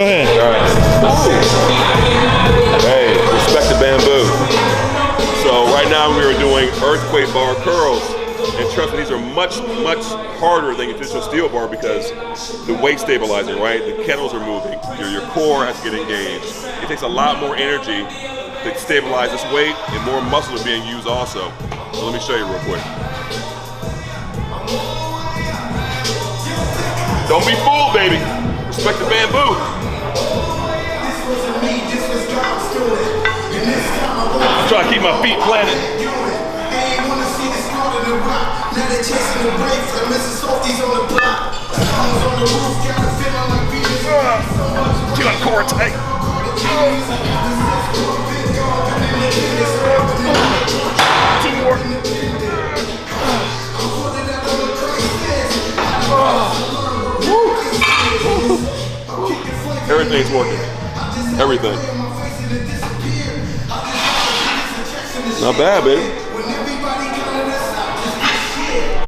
Go ahead. Hey, respect the bamboo. So right now we are doing earthquake bar curls. And trust me, these are much harder than your traditional steel bar because the weight stabilizing, right? The kettles are moving. Your core has to get engaged. It takes a lot more energy to stabilize this weight, and more muscles are being used also. So let me show you real quick. Don't be fooled, baby. Respect the bamboo. I'm trying to keep my feet planted. Keep my core tight. Two more. Everything's working. Everything. Not bad, baby.